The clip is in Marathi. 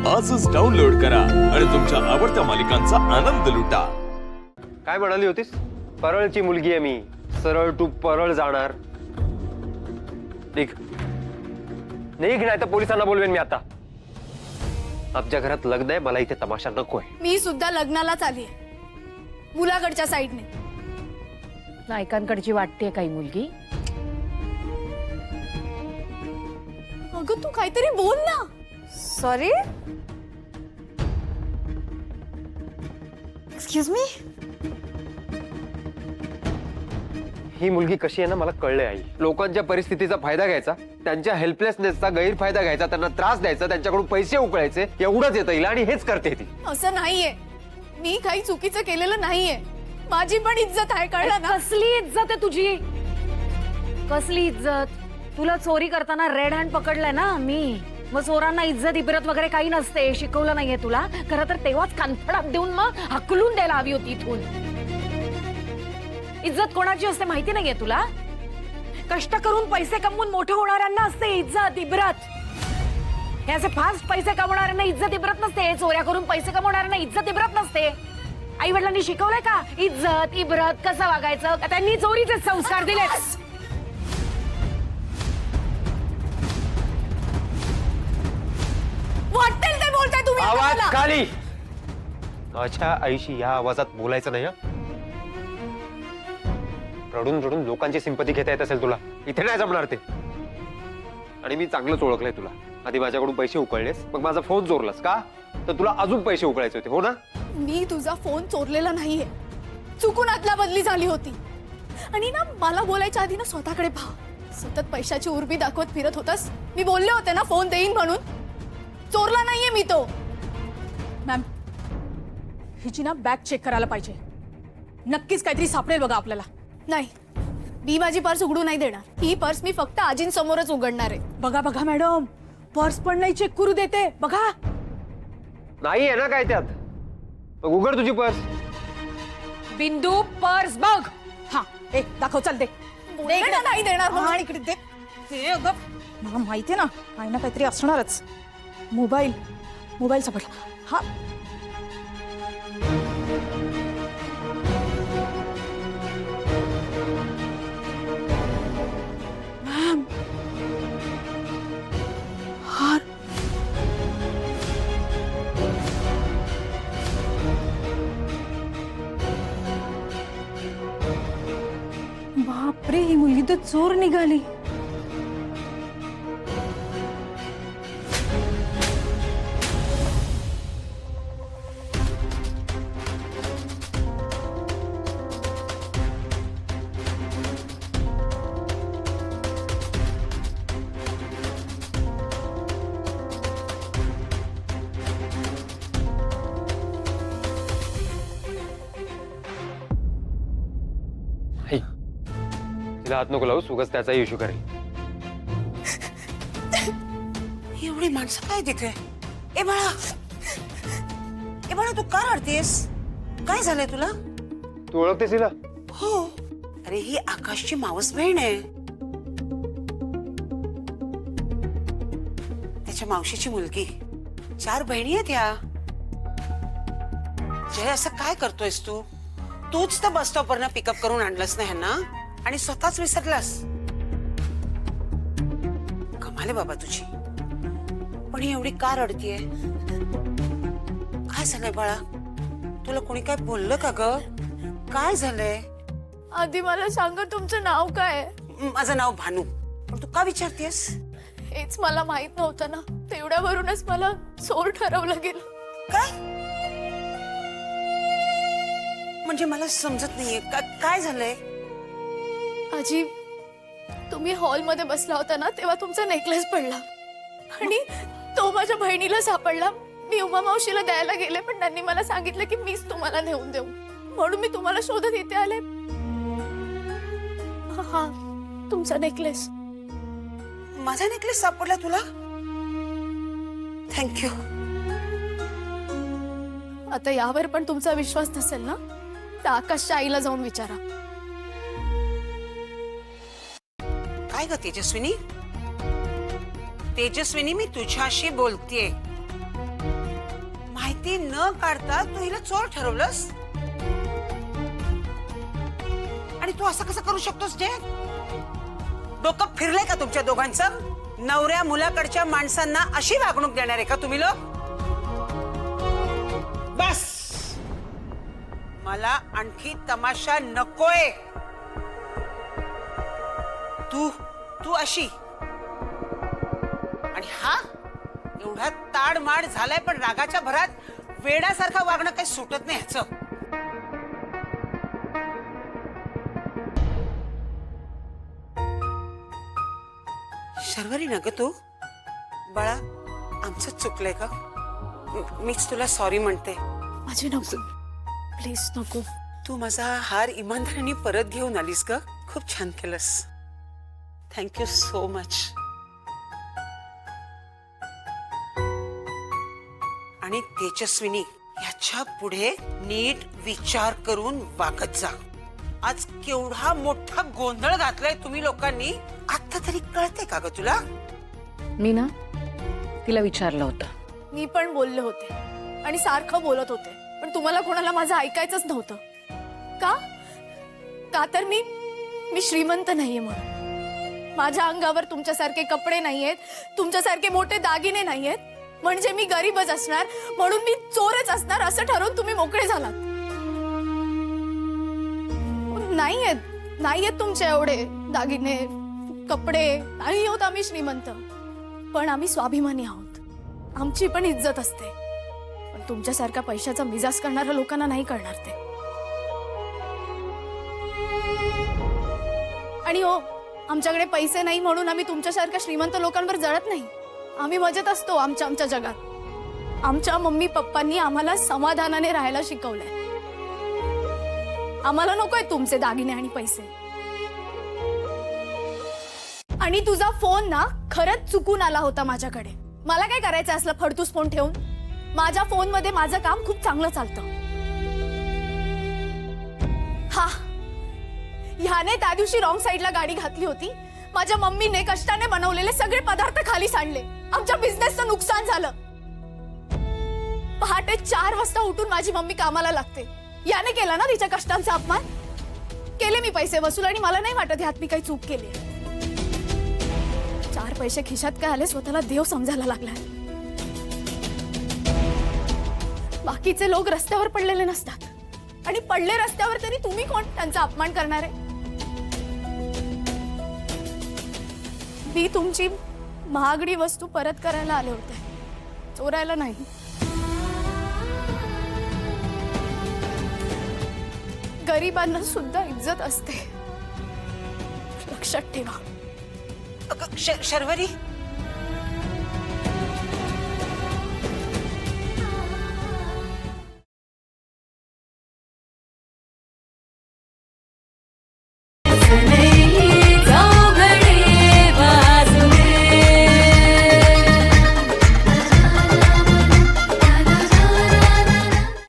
आजच डाउनलोड करा आणि तुमच्या आवडत्या मालिकांचा आनंद लुटा। काय म्हणाली होतीस? परळची मुलगी आहे मी, सरळ तू परळ जाणार। निघ निघ, नाही तर पोलिसांना बोलवेन मी आता। आमच्या घरात लग्न आहे, मला इथे तमाशा नकोय। मी सुद्धा लग्नालाच आली आहे, मुलाकडच्या साईडने। नायकांकडची वाटते काही मुलगी। अगं तू काहीतरी बोल ना। Sorry, excuse me. ही मुलगी कशी आहे ना मला कळले आई। लोकांच्या परिस्थितीचा फायदा घ्यायचा, त्यांच्या हेल्पलेसनेसचा गैरफायदा घ्यायचा, त्यांना त्रास द्यायचा, त्यांच्याकडून पैसे उकळायचे, एवढंच येतं हिला आणि हेच करते ती। असं नाहीये, मी काही चुकीचं केलेलं नाहीये। माझी पण इज्जत आहे, कळलं ना? कसली इज्जत आहे तुझी? कसली इज्जत? तुला चोरी करताना रेड हँड पकडलाय ना मी। मग चोरांना इज्जत इबरत वगैरे काही नसते, शिकवलं नाहीये तुला? खरं तर तेव्हाच कानफडात देऊन मग हकलून द्यायला हवी होती इथून। इज्जत कोणाची असते माहिती नाहीये तुला? कष्ट करून पैसे कमवून मोठं होणाऱ्यांना असते इज्जत इबरत। हे असे फास्ट पैसे कमवणाऱ्यांना इज्जत इबरत नसते, चोऱ्या करून पैसे कमवणाऱ्यांना इज्जत इबरत नसते। आई वडिलांनी शिकवलंय का इज्जत इबरत कसं वागायचं? का त्यांनी चोरीचे संस्कार दिले? वाटेल ते बोलताय तुम्ही आता आवाज मला। खाली। माझ्या आईशी या आवाजात बोलायचं नाही हं? रडून रडून लोकांची सिंपती घेता येत असेल तुला, इथे नाही जमणार ते। आणि मी चांगलंच ओळखलंय तुला। आधी माझ्याकडून पैसे उकळलेस, मग माझा फोन चोरलास का? तर तुला अजून पैसे उकळायचे होते, हो ना? मी तुझा फोन चोरलेला नाहीये, चुकून आदला बदली झाली होती। आणि ना मला बोलायच्या आधी ना स्वतःकडे पहा। सतत पैशाची उर्मी दाखवत फिरत होतास। मी बोलले होते ना फोन देईन म्हणून, चोरला नाहीये मी तो। मॅम, हिची ना बॅग चेक करायला पाहिजे, नक्कीच काहीतरी सापडेल बघा आपल्याला। नाही, मी माझी पर्स उघडू नाही देणार। ही पर्स मी फक्त आजींसमोरच उघडणार आहे। बघा बघा मॅडम, पर्स पण नाही चेक करू देते, बघा। नाही आहे ना काय त्यात? मग उघड तुझी पर्स। बिंदू पर्स बघ। हा, एक दाखव, चल दे। नाही देणार म्हणून इकडे दे। ते अगं मला माहितीये ना, काही ना काहीतरी असणारच। मोबाईल मोबाईल सापडला। हा, मॅम, हार। बापरे, ही मुलगी तर चोर निघाली। आई, तिला हात नको लावूस, उगाच त्याचा इश्यू करेल। एवढी माणसं काय तिथे? ए बाळा, ए बाळा, तू का रडतेस? काय झालंय तुला? तू ओळखतेस हिला? हो, अरे ही आकाशची मावस बहीण आहे, त्याच्या मावशीची मुलगी। 4 बहिणी आहेत या। जय, असं काय करतोयस तू? तूच तर बस स्टॉपवरनं पिकअप करून आणलंस ना ह्यांना आणि स्वतःच विसरलास। कमाल आहे बाबा तुझी। पण ही एवढी का रडतीये? काय झालंय बाळा? तुला कोणी काय बोललं का ग? काय झालंय? आधी मला सांगा, तुमचं नाव काय आहे? माझं नाव भानू। पण तू का विचारतेस? हेच मला माहित नव्हतं ना, तेवढ्यावरूनच मला चोर ठरवलं गेलं। काय म्हणजे मला समजत नाहीये, काय झालंय? आजी, तुम्ही हॉलमध्ये बसला होता ना, तेव्हा तुमचा नेकलेस पडला आणि तो माझ्या बहिणीला सापडला। मी उमा मावशीला द्यायला गेले, पण त्यांनी मला सांगितलं की मीच तुम्हाला नेऊन देऊ, म्हणून मी तुम्हाला शोधत इथे आले। हा, तुमचा नेकलेस। माझा नेकलेस सापडला तुला? थँक्यू। आता यावर पण तुमचा विश्वास नसेल ना, तर आकाशच्या आईला जाऊन विचारा। काय ग तेजस्विनी? तेजस्विनी, मी तुझ्याशी बोलतेय। माहिती न काढता तू हिला चोर ठरवलंस आणि तू असं कसं करू शकतोस जे डोकं फिरलंय का तुमच्या दोघांचं नवऱ्या मुलाकडच्या माणसांना अशी वागणूक देणार आहे का तुम्ही लोक बस मला आणखी तमाशा नकोय तू तू अशी आणि हा एवढा ताडमाड झालाय पण रागाच्या भरात वेड्यासारखा वागणं काही सुटत नाही ह्याचं शर्वरी ना ग तू बाळा आमचं चुकलंय का मीच तुला सॉरी म्हणते माझी नको प्लीज नको तू माझा हार इमानदारीने परत घेऊन आलीस ग खूप छान केलंस थँक्यू सो मच आणि तेजस्विनी याच्या पुढे नीट विचार करून वागत जा आज केवढा मोठा गोंधळ घातलाय तुम्ही लोकांनी आता तरी कळते का ग तुला मी ना तिला विचारलं होतं मी पण बोलले होते आणि सारखं बोलत होते पण तुम्हाला कोणाला माझं ऐकायचंच नव्हतं का का तर मी श्रीमंत नाहीये म्हणून माझ्या अंगावर तुमच्यासारखे कपडे नाहीयेत तुमच्यासारखे मोठे दागिने नाहीयेत म्हणजे मी गरीबच असणार म्हणून मी चोरच असणार असं ठरवून तुम्ही मोकळे झालात नाहीयेत तुमचे एवढे दागिने कपडे नाही होत आम्ही श्रीमंत पण आम्ही स्वाभिमानी आहोत आमची पण इज्जत असते पण तुमच्यासारख्या पैशाचा मिजाज करणाऱ्या लोकांना नाही करणार ते आणि हो आमच्याकडे पैसे नाही म्हणून आम्ही तुमच्यासारख्या श्रीमंत लोकांवर जळत नाही आम्ही मजेत असतो आमच्या जगात आमच्या मम्मी पप्पांनी आम्हाला समाधानाने राहायला शिकवलंय आम्हाला नकोय तुमचे दागिने आणि पैसे आणि तुझा फोन ना खरंच चुकून आला होता माझ्याकडे मला काय करायचं असलं फडतूस फोन ठेवून माझ्या फोन मध्ये माझं काम खूप चांगलं चालतं हा ह्याने त्या दिवशी रॉंग साईडला गाडी घातली होती माझ्या मम्मीने कष्टाने बनवलेले सगळे पदार्थ खाली सांडले आमच्या बिझनेसचं नुकसान झालं पहाटे 4 वाजता उठून माझी मम्मी कामाला लागते याने केला ना तिच्या कष्टांचा अपमान केले मी पैसे वसूल आणि मला नाही वाटत ह्यात मी काही चूक केली 4 पैसे खिशात काय आले स्वतःला देव समजायला लागलाय बाकीचे लोक रस्त्यावर पडलेले नसतात आणि पडले रस्त्यावर तरी तुम्ही कोण त्यांचा अपमान करणार आहे मी तुमची महागडी वस्तू परत करायला आले होते चोरायला नाही गरिबांना सुद्धा इज्जत असते लक्षात ठेवा शर्वरी